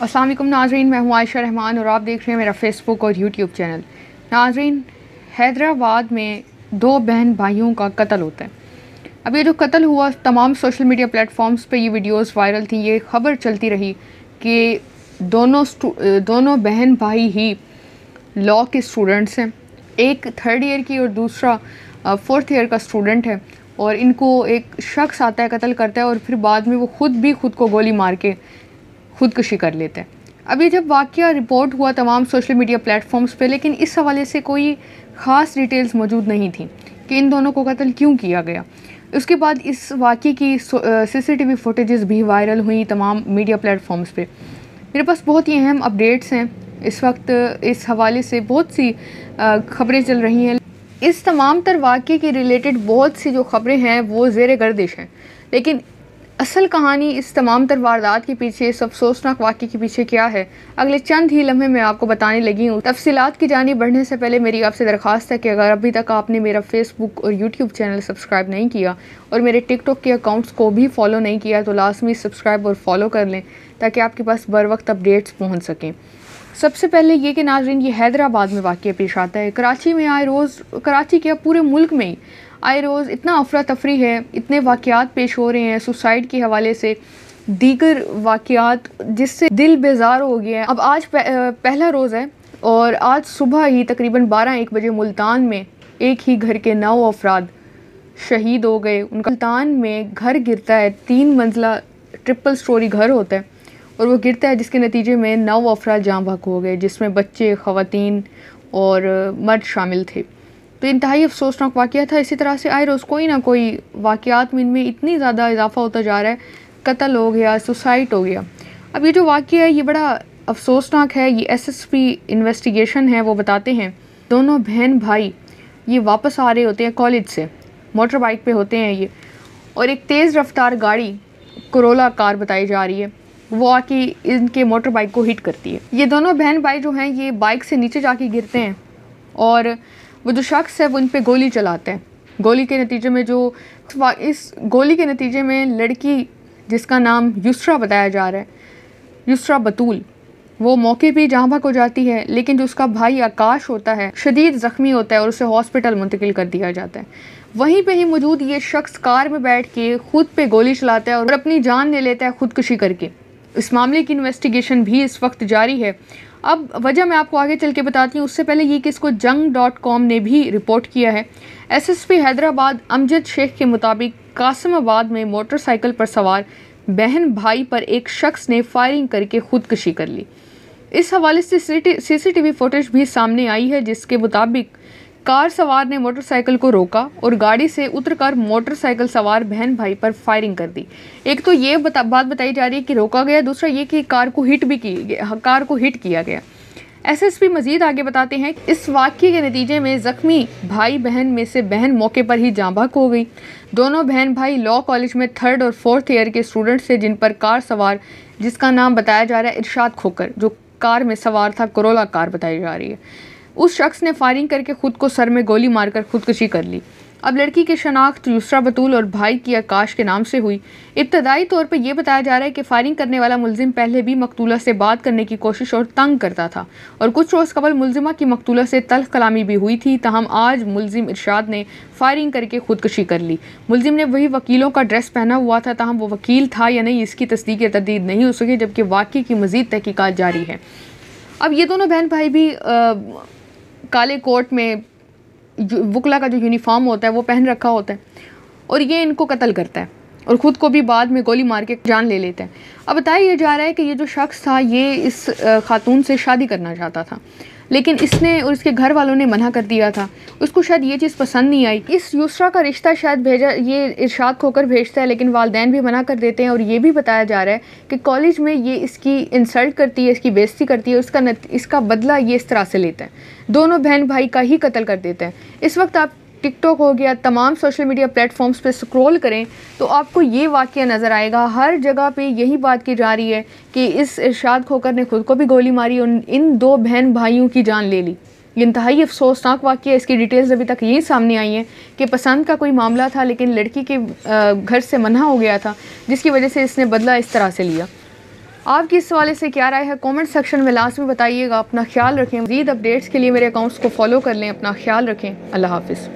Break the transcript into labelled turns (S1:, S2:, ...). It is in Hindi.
S1: अस्सलाम वालेकुम नाज़रीन, मैं हूँ आयशा रहमान और आप देख रहे हैं मेरा फ़ेसबुक और यूट्यूब चैनल। नाज़रीन, हैदराबाद में दो बहन भाइयों का कत्ल होता है। अब ये जो कत्ल हुआ, तमाम सोशल मीडिया प्लेटफॉर्म्स पे ये वीडियोस वायरल थी। ये ख़बर चलती रही कि दोनों बहन भाई ही लॉ के स्टूडेंट्स हैं। एक 3rd ईयर की और दूसरा 4th ईयर का स्टूडेंट है। और इनको एक शख्स आता है, कत्ल करता है और फिर बाद में वो खुद को गोली मार के खुदकुशी कर लेते हैं। अभी जब वाक़या रिपोर्ट हुआ तमाम सोशल मीडिया प्लेटफॉर्म्स पे, लेकिन इस हवाले से कोई ख़ास डिटेल्स मौजूद नहीं थी कि इन दोनों को कत्ल क्यों किया गया। उसके बाद इस वाक़े की CCTV फुटेजेस भी वायरल हुई तमाम मीडिया प्लेटफॉर्म्स पे। मेरे पास बहुत ही अहम अपडेट्स हैं इस वक्त। इस हवाले से बहुत सी ख़बरें चल रही हैं। इस तमाम तर वाक़े के रिलेटेड बहुत सी जो ख़बरें हैं वो ज़ेर गर्दिश हैं, लेकिन असल कहानी इस तमाम तर वारदात के पीछे, इस अफसोसनाक वाक़े के पीछे क्या है, अगले चंद ही लम्हे में आपको बताने लगी हूँ। तफसीलात की जानिब बढ़ने से पहले मेरी आपसे दरख्वास्त है कि अगर अभी तक आपने मेरा फेसबुक और यूट्यूब चैनल सब्सक्राइब नहीं किया और मेरे टिकटॉक के अकाउंट्स को भी फॉलो नहीं किया तो लाजमी सब्सक्राइब और फॉलो कर लें ताकि आपके पास बर वक्त अपडेट्स पहुँच सकें। सबसे पहले ये कि नाज़रीन, ये हैदराबाद में वाक़या पेश आता है। कराची में आए रोज़, कराची क्या पूरे मुल्क में ही आए रोज़ इतना अफरा तफरी है, इतने वाक़यात पेश हो रहे हैं सुसाइड के हवाले से, दीगर वाक़यात जिससे दिल बेजार हो गया है। अब आज पहला रोज़ है और आज सुबह ही तकरीबन 12-1 बजे मुल्तान में एक ही घर के 9 अफराद शहीद हो गए। उनका मुल्तान में घर गिरता है, 3 मंजिला ट्रिपल स्टोरी घर होता है और वो गिरता है, जिसके नतीजे में 9 अफराद जाँ बहक हो गए, जिसमें बच्चे, ख़वातीन और मर्द शामिल थे। तो इंतहाई अफसोसनाक वाक़या था। इसी तरह से आए रोज़ कोई ना कोई वाक़यात में इनमें इतनी ज़्यादा इजाफ़ा होता जा रहा है, कत्ल हो गया, सुसाइड हो गया। अब ये जो वाक़या है ये बड़ा अफसोसनाक है। ये SSP इन्वेस्टिगेशन है, वो बताते हैं दोनों बहन भाई ये वापस आ रहे होते हैं कॉलेज से, मोटर बाइक पे होते हैं ये, और एक तेज़ रफ्तार गाड़ी कोरोला कार बताई जा रही है वो आके इनके मोटर बाइक को हिट करती है। ये दोनों बहन भाई जो हैं ये बाइक से नीचे जाके गिरते हैं और वो जो शख्स है वो इन पे गोली चलाता है। गोली के नतीजे में इस गोली के नतीजे में लड़की जिसका नाम युसरा बताया जा रहा है, युसरा बतूल, वो मौके पे जहाँ भाग हो जाती है, लेकिन जो उसका भाई आकाश होता है शदीद ज़ख्मी होता है और उसे हॉस्पिटल मुंतकिल कर दिया जाता है। वहीं पे ही मौजूद ये शख्स कार में बैठ के खुद पे गोली चलाता है और अपनी जान ले लेता है खुदकुशी करके। इस मामले की इन्वेस्टिगेशन भी इस वक्त जारी है। अब वजह मैं आपको आगे चल के बताती हूँ। उससे पहले ये कि इसको jang.com ने भी रिपोर्ट किया है। SSP हैदराबाद अमजद शेख के मुताबिक कासिमाबाद में मोटरसाइकिल पर सवार बहन भाई पर एक शख्स ने फायरिंग करके खुदकुशी कर ली। इस हवाले से CCTV फुटेज भी सामने आई है, जिसके मुताबिक कार सवार ने मोटरसाइकिल को रोका और गाड़ी से उतरकर मोटरसाइकिल सवार बहन भाई पर फायरिंग कर दी। एक तो ये बात बताई जा रही है कि रोका गया, दूसरा ये कि कार को हिट किया गया। SSP मजीद आगे बताते हैं कि इस वाक़ये के नतीजे में ज़ख्मी भाई बहन में से बहन मौके पर ही जाँ बहक हो गई। दोनों बहन भाई लॉ कॉलेज में 3rd और 4th ईयर के स्टूडेंट्स थे, जिन पर कार सवार, जिसका नाम बताया जा रहा है इरशाद खोकर, जो कार में सवार था, कोरोला कार बताई जा रही है, उस शख्स ने फायरिंग करके खुद को सर में गोली मारकर खुदकुशी कर ली। अब लड़की की शनाख्त युसरा बतूल और भाई की आकाश के नाम से हुई। इब्तदाई तौर पर यह बताया जा रहा है कि फायरिंग करने वाला मुलजिम पहले भी मकतूला से बात करने की कोशिश और तंग करता था और कुछ रोज़ कबल मुलजिमा की मकतूला से तल्ख कलामी भी हुई थी। ताहम आज मुलजिम इरशाद ने फायरिंग करके खुदकुशी कर ली। मुलजिम ने वही वकीलों का ड्रेस पहना हुआ था, ताहम वो वकील था या नहीं इसकी तस्दीक या तरदीद नहीं हो सकी, जबकि वाक़ये की मज़ीद तहकीकात जारी है। अब ये दोनों बहन भाई भी काले कोट में वकला का जो यूनिफॉर्म होता है वो पहन रखा होता है और ये इनको कत्ल करता है और ख़ुद को भी बाद में गोली मार के जान ले लेता है। अब बताया जा रहा है कि ये जो शख्स था ये इस खातून से शादी करना चाहता था, लेकिन इसने और इसके घर वालों ने मना कर दिया था। उसको शायद ये चीज़ पसंद नहीं आई। इस युसरा का रिश्ता शायद ये इरशाद खोकर भेजता है, लेकिन वालिदैन भी मना कर देते हैं और ये भी बताया जा रहा है कि कॉलेज में ये इसकी इंसल्ट करती है, इसकी बेइज्जती करती है, इसका बदला ये इस तरह से लेता है। दोनों बहन भाई का ही कत्ल कर देते हैं। इस वक्त आप टिकटॉक हो गया, तमाम सोशल मीडिया प्लेटफॉर्म्स पे स्क्रॉल करें तो आपको ये वाक़या नज़र आएगा। हर जगह पे यही बात की जा रही है कि इस इरशाद खोकर ने खुद को भी गोली मारी और इन 2 बहन भाइयों की जान ले ली। ये इंतहाई अफसोसनाक वाक़या। इसकी डिटेल्स अभी तक यही सामने आई हैं कि पसंद का कोई मामला था, लेकिन लड़की के घर से मना हो गया था, जिसकी वजह से इसने बदला इस तरह से लिया। आपकी इस हवाले से क्या राय है कमेंट सेक्शन में लाजमी बताइएगा। अपना ख्याल रखें। मज़ीद अपडेट्स के लिए मेरे अकाउंट्स को फॉलो कर लें। अपना ख्याल रखें। अल्लाह हाफ़िज़।